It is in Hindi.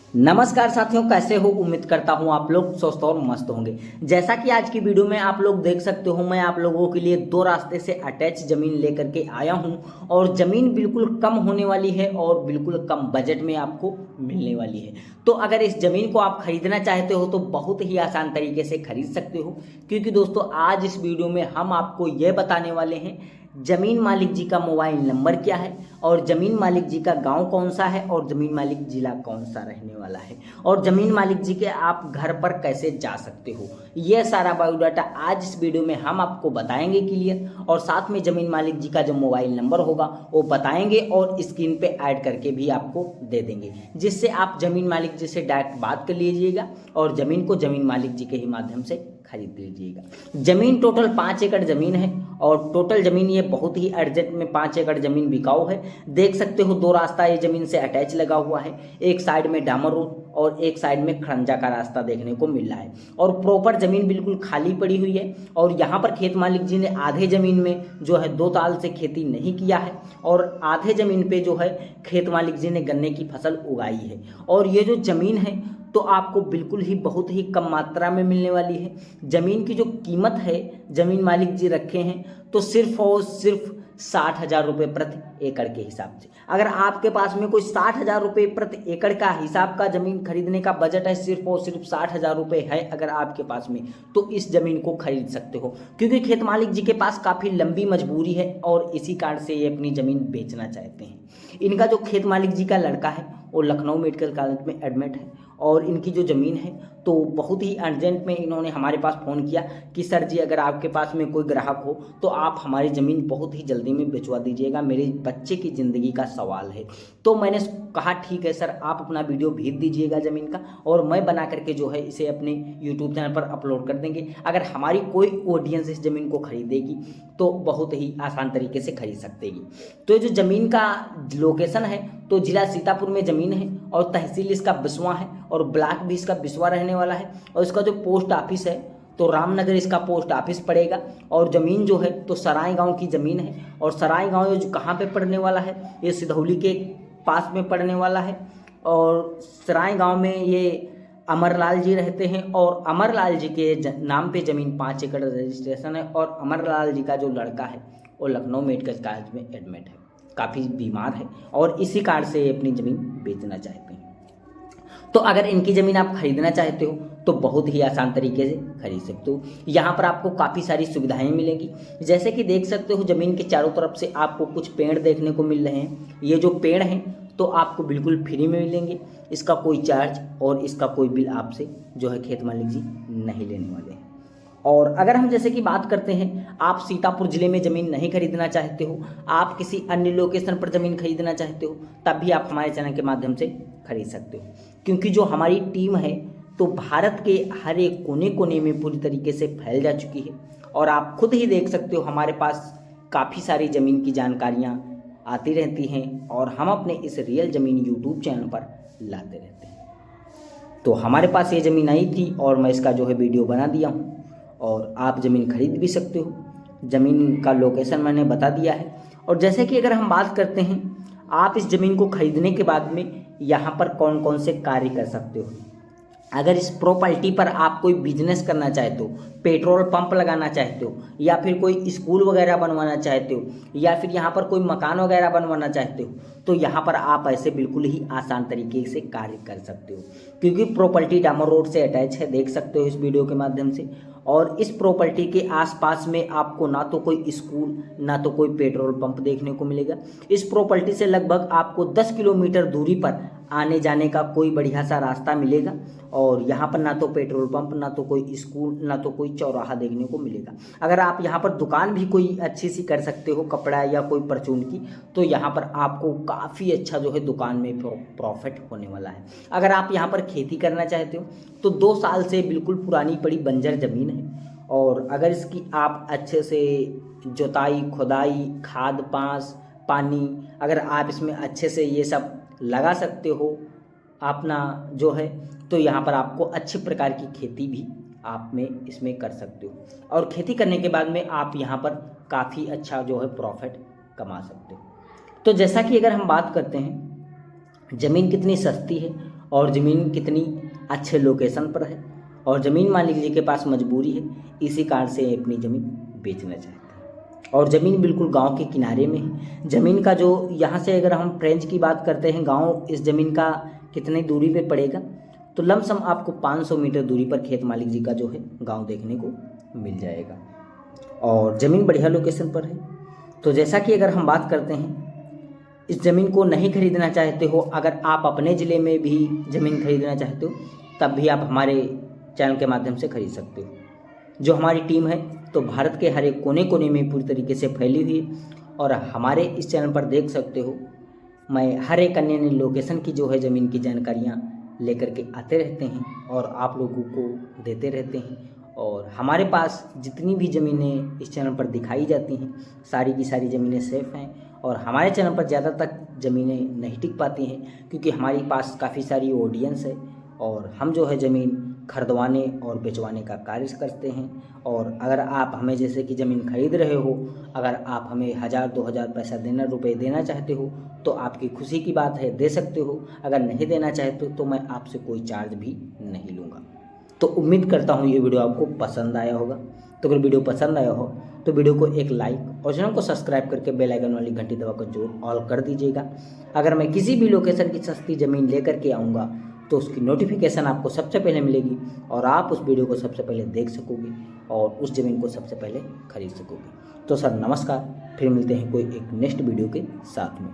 नमस्कार साथियों, कैसे हो? उम्मीद करता हूँ आप लोग स्वस्थ और मस्त होंगे। जैसा कि आज की वीडियो में आप लोग देख सकते हो, मैं आप लोगों के लिए दो रास्ते से अटैच ज़मीन लेकर के आया हूँ और ज़मीन बिल्कुल कम होने वाली है और बिल्कुल कम बजट में आपको मिलने वाली है। तो अगर इस ज़मीन को आप खरीदना चाहते हो तो बहुत ही आसान तरीके से खरीद सकते हो, क्योंकि दोस्तों आज इस वीडियो में हम आपको ये बताने वाले हैं जमीन मालिक जी का मोबाइल नंबर क्या है और जमीन मालिक जी का गांव कौन सा है और जमीन मालिक जिला कौन सा रहने वाला है और जमीन मालिक जी के आप घर पर कैसे जा सकते हो। यह सारा बायोडाटा आज इस वीडियो में हम आपको बताएंगे क्लियर, और साथ में जमीन मालिक जी का जो मोबाइल नंबर होगा वो बताएंगे और स्क्रीन पे ऐड करके भी आपको दे देंगे, जिससे आप जमीन मालिक जी से डायरेक्ट बात कर लीजिएगा और ज़मीन को जमीन मालिक जी के ही माध्यम से खरीद लीजिएगा। जमीन टोटल 5 एकड़ जमीन है और टोटल जमीन ये बहुत ही अर्जेंट में 5 एकड़ जमीन बिकाऊ है। देख सकते हो दो रास्ता ये जमीन से अटैच लगा हुआ है, एक साइड में डामर रोड और एक साइड में खरंजा का रास्ता देखने को मिल रहा है और प्रॉपर जमीन बिल्कुल खाली पड़ी हुई है। और यहाँ पर खेत मालिक जी ने आधे जमीन में जो है 2 साल से खेती नहीं किया है और आधे जमीन पे जो है खेत मालिक जी ने गन्ने की फसल उगाई है। और ये जो जमीन है तो आपको बिल्कुल ही बहुत ही कम मात्रा में मिलने वाली है। ज़मीन की जो कीमत है ज़मीन मालिक जी रखे हैं तो सिर्फ और सिर्फ 60,000 रुपये प्रति एकड़ के हिसाब से। अगर आपके पास में कोई 60,000 रुपये प्रति एकड़ का हिसाब का ज़मीन खरीदने का बजट है, सिर्फ और सिर्फ 60,000 रुपये है अगर आपके पास में, तो इस ज़मीन को खरीद सकते हो, क्योंकि खेत मालिक जी के पास काफ़ी लंबी मजबूरी है और इसी कारण से ये अपनी ज़मीन बेचना चाहते हैं। इनका जो खेत मालिक जी का लड़का है वो लखनऊ मेडिकल कॉलेज में एडमिट है और इनकी जो ज़मीन है तो बहुत ही अर्जेंट में इन्होंने हमारे पास फ़ोन किया कि सर जी अगर आपके पास में कोई ग्राहक हो तो आप हमारी ज़मीन बहुत ही जल्दी में भिजवा दीजिएगा, मेरे बच्चे की ज़िंदगी का सवाल है। तो मैंने कहा ठीक है सर, आप अपना वीडियो भेज दीजिएगा ज़मीन का और मैं बना करके जो है इसे अपने यूट्यूब चैनल पर अपलोड कर देंगे। अगर हमारी कोई ऑडियंस इस ज़मीन को खरीदेगी तो बहुत ही आसान तरीके से खरीद सकेगी। तो जो ज़मीन का लोकेशन है तो जिला सीतापुर में ज़मीन है और तहसील इसका बिस्वा है और ब्लॉक भी इसका बिस्वा रहने वाला है। और इसका जो पोस्ट ऑफिस है तो रामनगर इसका पोस्ट ऑफिस पड़ेगा। और ज़मीन जो है तो सराय गांव की ज़मीन है और सराय गांव जो कहाँ पे पड़ने वाला है, ये सिधौली के पास में पड़ने वाला है। और सराय गांव में ये अमरलाल जी रहते हैं और अमरलाल जी के नाम पे ज़मीन 5 एकड़ रजिस्ट्रेशन है। और अमरलाल जी का जो लड़का है वो लखनऊ मेडिकल कॉलेज में एडमिट है, काफ़ी बीमार है और इसी कारण से ये अपनी ज़मीन बेचना चाहते हैं। तो अगर इनकी ज़मीन आप खरीदना चाहते हो तो बहुत ही आसान तरीके से खरीद सकते हो। यहाँ पर आपको काफ़ी सारी सुविधाएं मिलेंगी, जैसे कि देख सकते हो ज़मीन के चारों तरफ से आपको कुछ पेड़ देखने को मिल रहे हैं। ये जो पेड़ हैं तो आपको बिल्कुल फ्री में मिलेंगे, इसका कोई चार्ज और इसका कोई बिल आपसे जो है खेत मालिक जी नहीं लेने वाले हैं। और अगर हम जैसे कि बात करते हैं, आप सीतापुर ज़िले में ज़मीन नहीं खरीदना चाहते हो, आप किसी अन्य लोकेशन पर ज़मीन खरीदना चाहते हो, तब भी आप हमारे चैनल के माध्यम से खरीद सकते हो, क्योंकि जो हमारी टीम है तो भारत के हर एक कोने कोने में पूरी तरीके से फैल जा चुकी है। और आप खुद ही देख सकते हो हमारे पास काफ़ी सारी ज़मीन की जानकारियाँ आती रहती हैं और हम अपने इस रियल ज़मीन यूट्यूब चैनल पर लाते रहते हैं। तो हमारे पास ये ज़मीन आई थी और मैं इसका जो है वीडियो बना दिया हूँ और आप ज़मीन खरीद भी सकते हो। ज़मीन का लोकेशन मैंने बता दिया है। और जैसे कि अगर हम बात करते हैं, आप इस ज़मीन को खरीदने के बाद में यहाँ पर कौन कौन से कार्य कर सकते हो। अगर इस प्रॉपर्टी पर आप कोई बिजनेस करना चाहते हो, पेट्रोल पंप लगाना चाहते हो, या फिर कोई स्कूल वगैरह बनवाना चाहते हो, या फिर यहाँ पर कोई मकान वगैरह बनवाना चाहते हो, तो यहाँ पर आप ऐसे बिल्कुल ही आसान तरीके से कार्य कर सकते हो, क्योंकि प्रॉपर्टी डामर रोड से अटैच है, देख सकते हो इस वीडियो के माध्यम से। और इस प्रॉपर्टी के आसपास में आपको ना तो कोई स्कूल ना तो कोई पेट्रोल पंप देखने को मिलेगा। इस प्रॉपर्टी से लगभग आपको 10 किलोमीटर दूरी पर आने जाने का कोई बढ़िया सा रास्ता मिलेगा और यहाँ पर ना तो पेट्रोल पंप ना तो कोई स्कूल ना तो कोई चौराहा देखने को मिलेगा। अगर आप यहाँ पर दुकान भी कोई अच्छी सी कर सकते हो, कपड़ा या कोई परचून की, तो यहाँ पर आपको काफ़ी अच्छा जो है दुकान में प्रॉफिट होने वाला है। अगर आप यहाँ पर खेती करना चाहते हो तो 2 साल से बिल्कुल पुरानी पड़ी बंजर ज़मीन है और अगर इसकी आप अच्छे से जुताई खुदाई खाद पांस पानी अगर आप इसमें अच्छे से ये सब लगा सकते हो अपना जो है, तो यहाँ पर आपको अच्छे प्रकार की खेती भी आप में इसमें कर सकते हो और खेती करने के बाद में आप यहाँ पर काफ़ी अच्छा जो है प्रॉफिट कमा सकते हो। तो जैसा कि अगर हम बात करते हैं ज़मीन कितनी सस्ती है और ज़मीन कितनी अच्छे लोकेशन पर है, और ज़मीन मालिक जी के पास मजबूरी है, इसी कारण से अपनी ज़मीन बेचना चाहते हैं। और ज़मीन बिल्कुल गांव के किनारे में है। ज़मीन का जो यहाँ से अगर हम रेंज की बात करते हैं, गांव इस ज़मीन का कितनी दूरी पे पड़ेगा, तो लमसम आपको 500 मीटर दूरी पर खेत मालिक जी का जो है गांव देखने को मिल जाएगा, और ज़मीन बढ़िया लोकेशन पर है। तो जैसा कि अगर हम बात करते हैं, इस ज़मीन को नहीं खरीदना चाहते हो, अगर आप अपने ज़िले में भी ज़मीन खरीदना चाहते हो, तब भी आप हमारे चैनल के माध्यम से खरीद सकते हो। जो हमारी टीम है तो भारत के हर एक कोने कोने में पूरी तरीके से फैली हुई है, और हमारे इस चैनल पर देख सकते हो मैं हर एक अन्य अन्य लोकेशन की जो है ज़मीन की जानकारियाँ लेकर के आते रहते हैं और आप लोगों को देते रहते हैं। और हमारे पास जितनी भी ज़मीनें इस चैनल पर दिखाई जाती हैं, सारी की सारी ज़मीनें सेफ़ हैं, और हमारे चैनल पर ज़्यादा तक ज़मीनें नहीं टिक पाती हैं क्योंकि हमारे पास काफ़ी सारी ऑडियंस है, और हम जो है ज़मीन खरीदवाने और बेचवाने का कार्य करते हैं। और अगर आप हमें जैसे कि ज़मीन खरीद रहे हो, अगर आप हमें 1000-2000 पैसा रुपए देना चाहते हो तो आपकी खुशी की बात है, दे सकते हो। अगर नहीं देना चाहते हो तो मैं आपसे कोई चार्ज भी नहीं लूँगा। तो उम्मीद करता हूँ ये वीडियो आपको पसंद आया होगा। तो अगर वीडियो पसंद आया हो तो वीडियो को एक लाइक और चैनल को सब्सक्राइब करके बेल आइकन वाली घंटी दबाकर जरूर ऑल कर दीजिएगा। अगर मैं किसी भी लोकेशन की सस्ती ज़मीन लेकर के आऊँगा तो उसकी नोटिफिकेशन आपको सबसे पहले मिलेगी, और आप उस वीडियो को सबसे पहले देख सकोगे और उस ज़मीन को सबसे पहले खरीद सकोगे। तो सर नमस्कार, फिर मिलते हैं कोई एक नेक्स्ट वीडियो के साथ में।